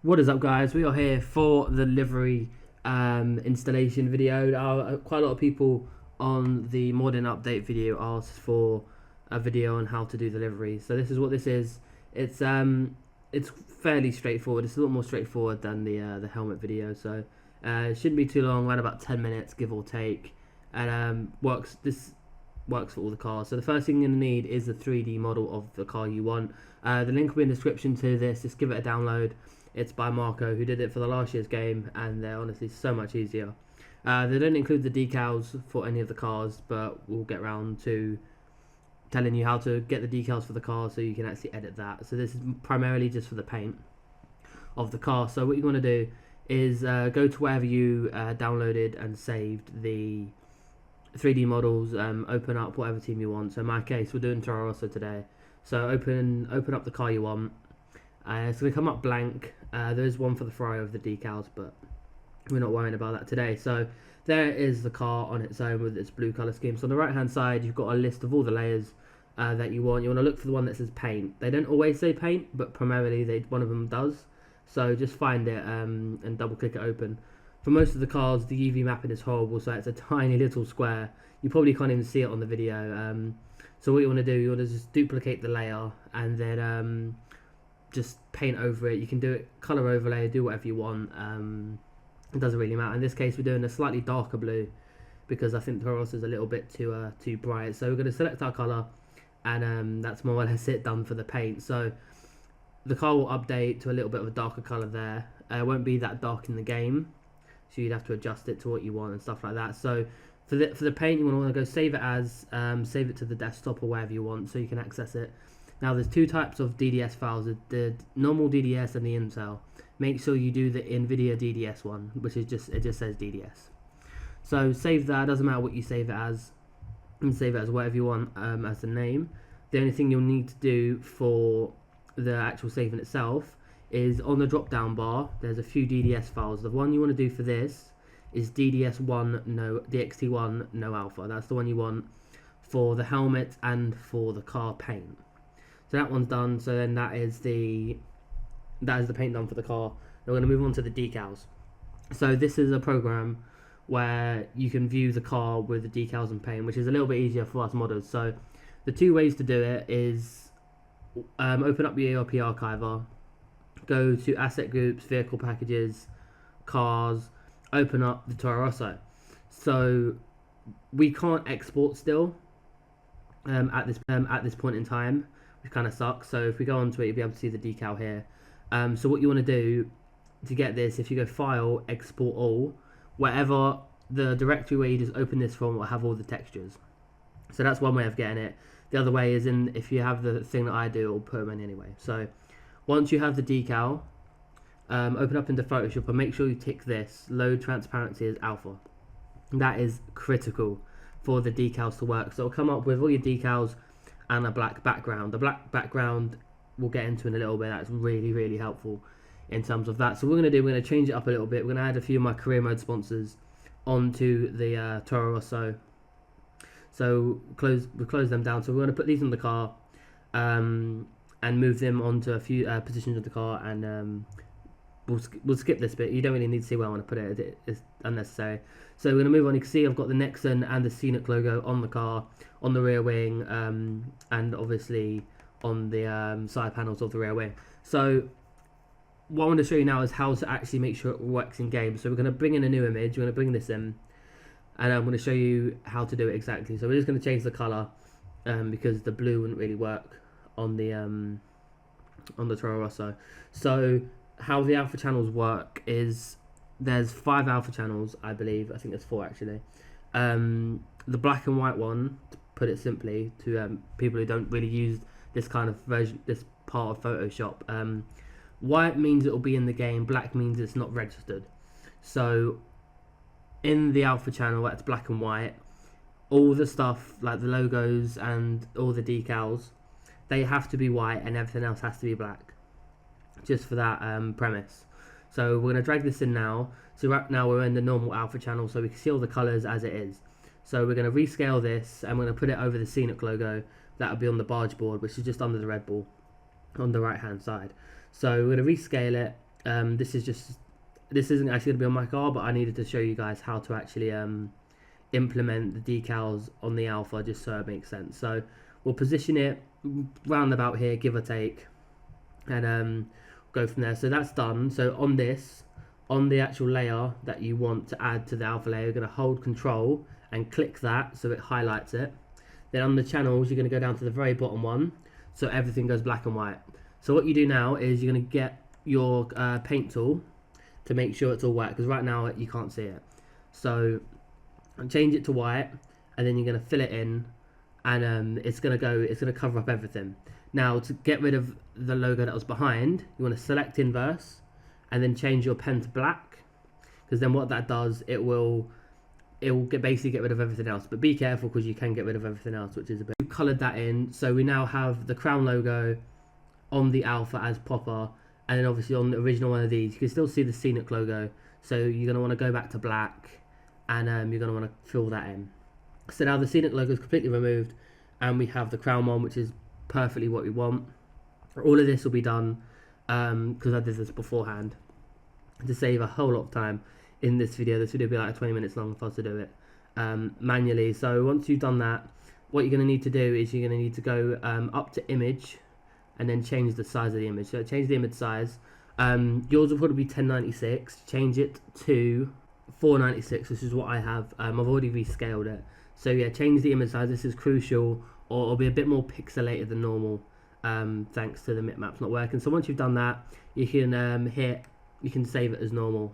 What is up, guys? We are here for the livery installation video. Quite a lot of people on the modern update video asked for a video on how to do the livery. So this is what this is. It's fairly straightforward. It's a little more straightforward than the helmet video. So it shouldn't be too long. Around about 10 minutes, give or take. And this works for all the cars. So the first thing you're going to need is the 3D model of the car you want. The link will be in the description to this. Just give it a download. It's by Marco, who did it for the last year's game, and they're honestly so much easier. They don't include the decals for any of the cars, but we'll get around to telling you how to get the decals for the car so you can actually edit that. So this is primarily just for the paint of the car. So what you want to do is go to wherever you downloaded and saved the 3D models, open up whatever team you want. So in my case, we're doing Toro Rosso today. So open up the car you want. It's going to come up blank. There's one for the Ferrari of the decals, but we're not worrying about that today. So there is the car on its own with its blue colour scheme. So on the right hand side, you've got a list of all the layers that you want. You want to look for the one that says paint. They don't always say paint, but primarily one of them does. So just find it and double click it open. For most of the cars, the UV mapping is horrible, so it's a tiny little square. You probably can't even see it on the video. So what you want to do, you want to just duplicate the layer and then just paint over it. You can do it color overlay, do whatever you want. It doesn't really matter. In this case, we're doing a slightly darker blue because I think the Toro Rosso is a little bit too bright. So we're going to select our color, and that's more or less it done for the paint. So the car will update to a little bit of a darker color there. It won't be that dark in the game, so you'd have to adjust it to what you want and stuff like that. So for the paint, you want to go save it as save it to the desktop or wherever you want so you can access it. Now there's two types of DDS files, the normal DDS and the Intel. Make sure you do the NVIDIA DDS one, which is just says DDS. So save that. Doesn't matter what you save it as. You can save it as whatever you want as the name. The only thing you'll need to do for the actual saving itself is on the drop down bar there's a few DDS files. The one you want to do for this is DDS1 no DXT1 no alpha. That's the one you want for the helmet and for the car paint. So that one's done. So then that is the paint done for the car. Now we're going to move on to the decals. So this is a program where you can view the car with the decals and paint, which is a little bit easier for us modders. So the two ways to do it is open up your ERP archiver, go to asset groups, vehicle packages, cars, open up the Toro Rosso. So we can't export still at this point in time, which kind of sucks. So if we go onto it, you'll be able to see the decal here. So what you want to do to get this, if you go File, Export All, wherever the directory where you just open this from will have all the textures. So that's one way of getting it. The other way is if you have the thing that I do, it'll put them in anyway. So once you have the decal, open up into Photoshop and make sure you tick this, Load Transparency as Alpha. That is critical for the decals to work. So it'll come up with all your decals and a black background. The black background we'll get into in a little bit. That's really, really helpful in terms of that. So we're going to change it up a little bit. We're going to add a few of my career mode sponsors onto the Toro Rosso. So we'll close them down. So we're going to put these on the car and move them onto a few positions of the car, and we'll skip this bit. You don't really need to see where I want to put it. It's unnecessary. So we're going to move on. You can see I've got the Nexon and the Scenic logo on the car, on the rear wing, and obviously on the side panels of the rear wing. So what I want to show you now is how to actually make sure it works in game. So we're going to bring in a new image. We're going to bring this in, and I'm going to show you how to do it exactly. So we're just going to change the color because the blue wouldn't really work on the Toro Rosso. So how the alpha channels work is there's 5 alpha channels, I believe. I think there's 4 actually. The black and white one, to put it simply to people who don't really use this kind of version, this part of Photoshop. White means it will be in the game, black means it's not registered. So in the alpha channel, that's black and white. All the stuff like the logos and all the decals, they have to be white, and everything else has to be black, just for that premise. So we're going to drag this in now. So right now we're in the normal alpha channel, so we can see all the colors as it is. So we're going to rescale this, and we're going to put it over the Scenic logo. That'll be on the barge board, which is just under the Red Bull on the right hand side. So we're going to rescale it, This isn't actually going to be on my car, but I needed to show you guys how to actually implement the decals on the alpha, just so it makes sense. So we'll position it round about here, give or take, and go from there. So that's done. So on the actual layer that you want to add to the alpha layer, you're going to hold control and click that so it highlights it. Then on the channels, you're going to go down to the very bottom one, so everything goes black and white. So what you do now is you're going to get your paint tool to make sure it's all white, because right now you can't see it. So change it to white, and then you're going to fill it in, and it's going to cover up everything. Now, to get rid of the logo that was behind, you want to select inverse and then change your pen to black, because then what that does, it will basically get rid of everything else. But be careful, because you can get rid of everything else, which is a bit. We've coloured that in, so we now have the crown logo on the alpha as proper, and then obviously on the original one of these you can still see the scenic logo, so you're going to want to go back to black, and you're going to want to fill that in. So now the scenic logo is completely removed, and we have the crown one, which is perfectly what we want. All of this will be done because I did this beforehand to save a whole lot of time in this video. This video will be like 20 minutes long if I was to do it manually. So once you've done that, what you're going to need to do is you're going to need to go up to image and then change the size of the image. So change the image size. Yours will probably be 1096. Change it to 496, which is what I have. I've already rescaled it. So yeah, change the image size. This is crucial, or it'll be a bit more pixelated than normal, thanks to the bitmaps not working. So once you've done that, you can save it as normal.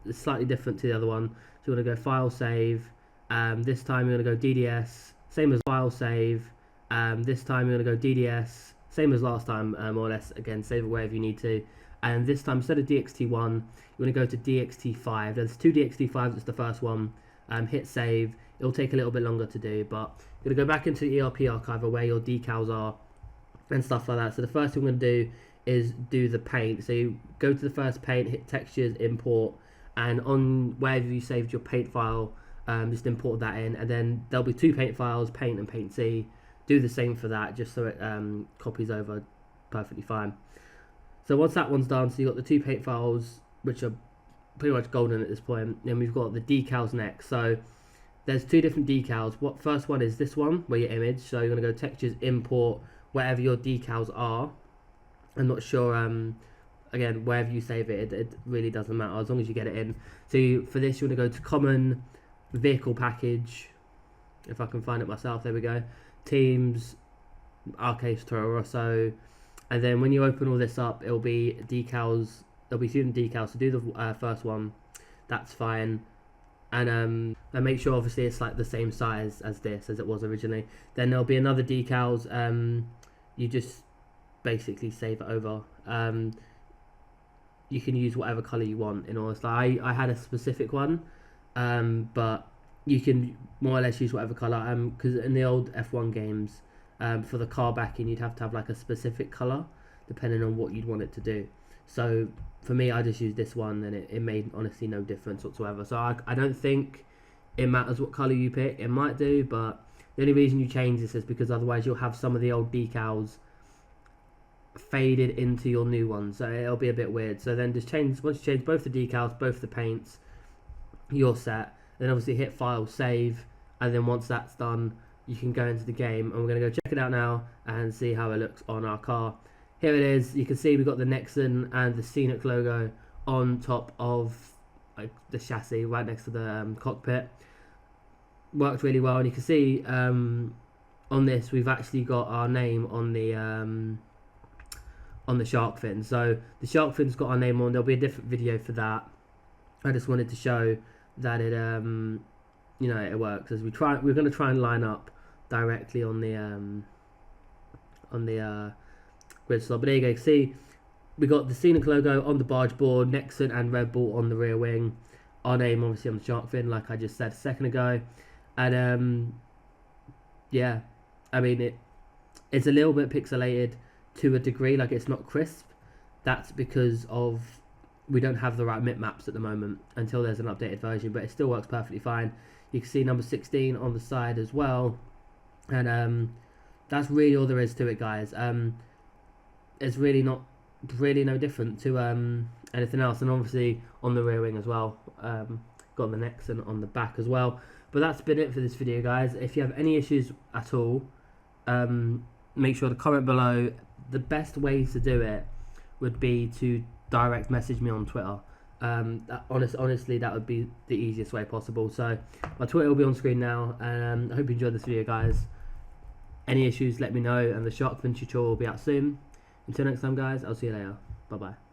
It's slightly different to the other one. So you want to go File, Save. This time you're going to go DDS, same as File, Save. This time you're going to go DDS, same as last time, more or less. Again, save it wherever you need to. And this time, instead of DXT1, you want to go to DXT5. There's two DXT5s, it's the first one. Hit save. It'll take a little bit longer to do, but you're going to go back into the ERP archiver where your decals are and stuff like that. So the first thing we're going to do is do the paint. So you go to the first paint, hit textures, import, and on wherever you saved your paint file, just import that in, and then there'll be two paint files, paint and paint C. Do the same for that, just so it copies over perfectly fine. So once that one's done, so you've got the two paint files, which are pretty much golden at this point. Then we've got the decals next. So there's two different decals. What first one is this one, where your image. So you're going to go textures, import, wherever your decals are. I'm not sure, again, wherever you save it, it really doesn't matter, as long as you get it in. So for this, you want to go to common, vehicle package, if I can find it myself, there we go. Teams, our case Toro Rosso, and then when you open all this up, it'll be decals. There'll be student decals. So do the first one, that's fine, and make sure obviously it's like the same size as this as it was originally. Then there'll be another decals. You just basically save it over. You can use whatever color you want. In honest, I had a specific one, but you can more or less use whatever color. Because in the old F1 games, for the car backing, you'd have to have like a specific color depending on what you'd want it to do. So for me, I just used this one, and it made honestly no difference whatsoever. So I don't think it matters what color you pick. It might do, but the only reason you change this is because otherwise you'll have some of the old decals faded into your new one, so it'll be a bit weird. So then just change, once you change both the decals, both the paints, you're set. Then obviously hit file, save, and then once that's done, you can go into the game, and we're going to go check it out now and see how it looks on our car. Here it is. You can see we've got the Nexon and the Scenic logo on top of like the chassis, right next to the cockpit. Worked really well, and you can see on this we've actually got our name on the shark fin. So the shark fin's got our name on. There'll be a different video for that. I just wanted to show that it you know, it works. As we're going to try and line up directly on the grid slot. But there you go. See, we got the Scenic logo on the barge board, Nexon and Red Bull on the rear wing. Our name obviously on the shark fin, like I just said a second ago. And yeah, I mean it's a little bit pixelated to a degree, like it's not crisp. That's because of we don't have the right bitmaps at the moment until there's an updated version, but it still works perfectly fine. You can see number 16 on the side as well, and that's really all there is to it, guys. It's really no different to anything else. And obviously on the rear wing as well, got the necks and on the back as well. But that's been it for this video, guys. If you have any issues at all, make sure to comment below. The best way to do it would be to direct message me on Twitter. Honestly, that would be the easiest way possible. So my Twitter will be on screen now. I hope you enjoyed this video, guys. Any issues, let me know, and the shark fin tutorial will be out soon. Until next time, guys, I'll see you later. Bye bye.